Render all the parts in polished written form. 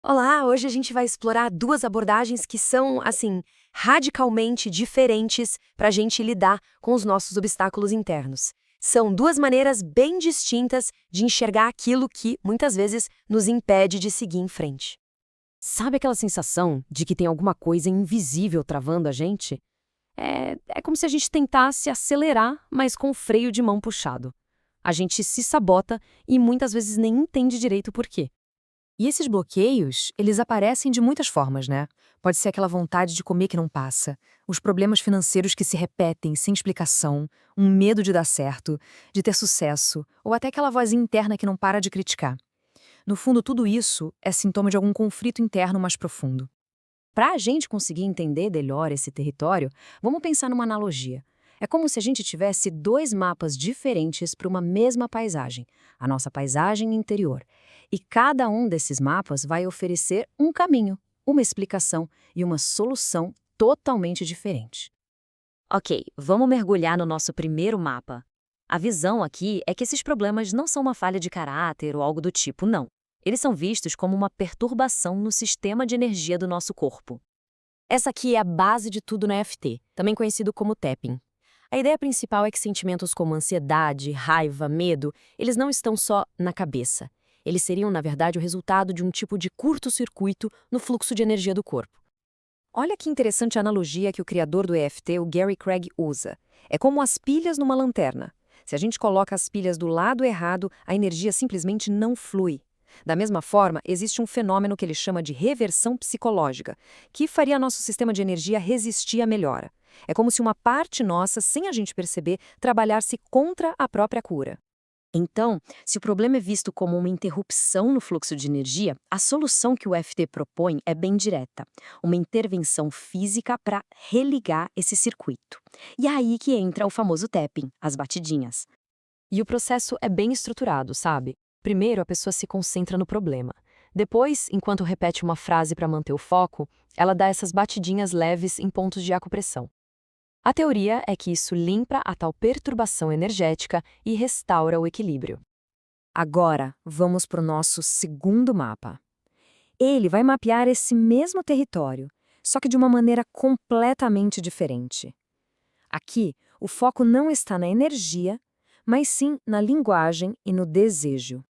Olá, hoje a gente vai explorar duas abordagens que são, assim, radicalmente diferentes para a gente lidar com os nossos obstáculos internos. São duas maneiras bem distintas de enxergar aquilo que, muitas vezes, nos impede de seguir em frente. Sabe aquela sensação de que tem alguma coisa invisível travando a gente? É como se a gente tentasse acelerar, mas com o freio de mão puxado. A gente se sabota e muitas vezes nem entende direito o porquê. E esses bloqueios, eles aparecem de muitas formas, né? Pode ser aquela vontade de comer que não passa, os problemas financeiros que se repetem sem explicação, um medo de dar certo, de ter sucesso, ou até aquela vozinha interna que não para de criticar. No fundo, tudo isso é sintoma de algum conflito interno mais profundo. Para a gente conseguir entender melhor esse território, vamos pensar numa analogia. É como se a gente tivesse dois mapas diferentes para uma mesma paisagem, a nossa paisagem interior. E cada um desses mapas vai oferecer um caminho, uma explicação e uma solução totalmente diferente. Ok, vamos mergulhar no nosso primeiro mapa. A visão aqui é que esses problemas não são uma falha de caráter ou algo do tipo, não. Eles são vistos como uma perturbação no sistema de energia do nosso corpo. Essa aqui é a base de tudo na EFT, também conhecido como tapping. A ideia principal é que sentimentos como ansiedade, raiva, medo, eles não estão só na cabeça. Eles seriam, na verdade, o resultado de um tipo de curto-circuito no fluxo de energia do corpo. Olha que interessante a analogia que o criador do EFT, o Gary Craig, usa. É como as pilhas numa lanterna. Se a gente coloca as pilhas do lado errado, a energia simplesmente não flui. Da mesma forma, existe um fenômeno que ele chama de reversão psicológica, que faria nosso sistema de energia resistir à melhora. É como se uma parte nossa, sem a gente perceber, trabalhasse contra a própria cura. Então, se o problema é visto como uma interrupção no fluxo de energia, a solução que o FT propõe é bem direta, uma intervenção física para religar esse circuito. E é aí que entra o famoso tapping, as batidinhas. E o processo é bem estruturado, sabe? Primeiro, a pessoa se concentra no problema. Depois, enquanto repete uma frase para manter o foco, ela dá essas batidinhas leves em pontos de acupressão. A teoria é que isso limpa a tal perturbação energética e restaura o equilíbrio. Agora, vamos para o nosso segundo mapa. Ele vai mapear esse mesmo território, só que de uma maneira completamente diferente. Aqui, o foco não está na energia, mas sim na linguagem e no desejo.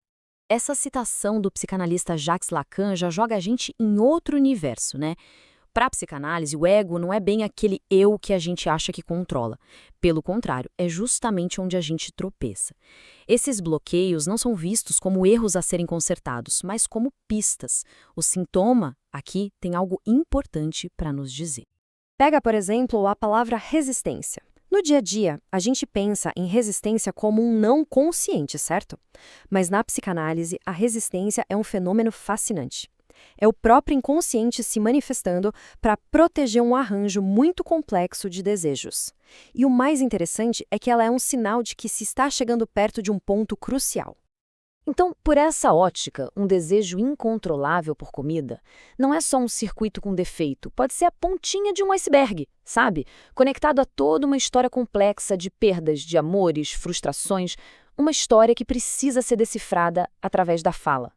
Essa citação do psicanalista Jacques Lacan já joga a gente em outro universo, né? Para a psicanálise, o ego não é bem aquele eu que a gente acha que controla. Pelo contrário, é justamente onde a gente tropeça. Esses bloqueios não são vistos como erros a serem consertados, mas como pistas. O sintoma aqui tem algo importante para nos dizer. Pega, por exemplo, a palavra resistência. No dia a dia, a gente pensa em resistência como um não consciente, certo? Mas na psicanálise, a resistência é um fenômeno fascinante. É o próprio inconsciente se manifestando para proteger um arranjo muito complexo de desejos. E o mais interessante é que ela é um sinal de que se está chegando perto de um ponto crucial. Então, por essa ótica, um desejo incontrolável por comida não é só um circuito com defeito, pode ser a pontinha de um iceberg, sabe? Conectado a toda uma história complexa de perdas, de amores, frustrações, uma história que precisa ser decifrada através da fala.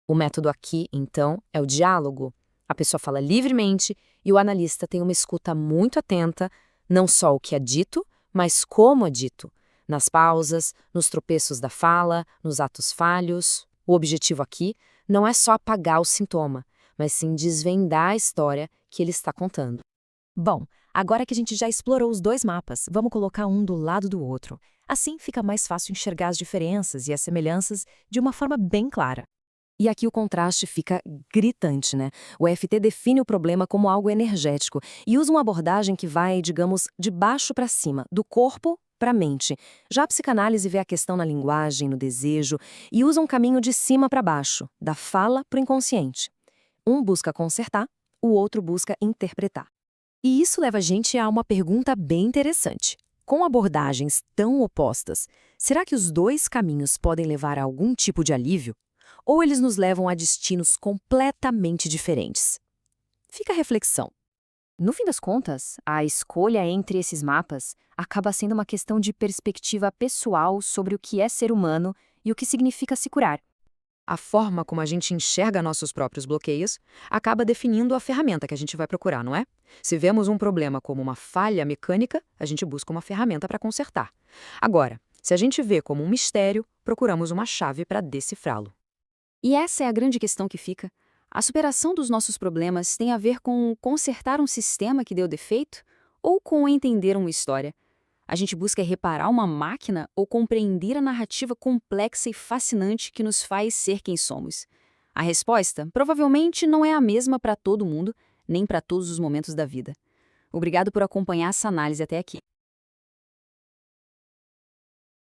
O método aqui, então, é o diálogo. A pessoa fala livremente e o analista tem uma escuta muito atenta, não só o que é dito, mas como é dito. Nas pausas, nos tropeços da fala, nos atos falhos. O objetivo aqui não é só apagar o sintoma, mas sim desvendar a história que ele está contando. Bom, agora que a gente já explorou os dois mapas, vamos colocar um do lado do outro. Assim fica mais fácil enxergar as diferenças e as semelhanças de uma forma bem clara. E aqui o contraste fica gritante, né? O FT define o problema como algo energético e usa uma abordagem que vai, digamos, de baixo para cima, do corpo para a mente. Já a psicanálise vê a questão na linguagem, no desejo, e usa um caminho de cima para baixo, da fala para o inconsciente. Um busca consertar, o outro busca interpretar. E isso leva a gente a uma pergunta bem interessante. Com abordagens tão opostas, será que os dois caminhos podem levar a algum tipo de alívio? Ou eles nos levam a destinos completamente diferentes? Fica a reflexão. No fim das contas, a escolha entre esses mapas acaba sendo uma questão de perspectiva pessoal sobre o que é ser humano e o que significa se curar. A forma como a gente enxerga nossos próprios bloqueios acaba definindo a ferramenta que a gente vai procurar, não é? Se vemos um problema como uma falha mecânica, a gente busca uma ferramenta para consertar. Agora, se a gente vê como um mistério, procuramos uma chave para decifrá-lo. E essa é a grande questão que fica. A superação dos nossos problemas tem a ver com consertar um sistema que deu defeito ou com entender uma história? A gente busca reparar uma máquina ou compreender a narrativa complexa e fascinante que nos faz ser quem somos? A resposta provavelmente não é a mesma para todo mundo, nem para todos os momentos da vida. Obrigado por acompanhar essa análise até aqui.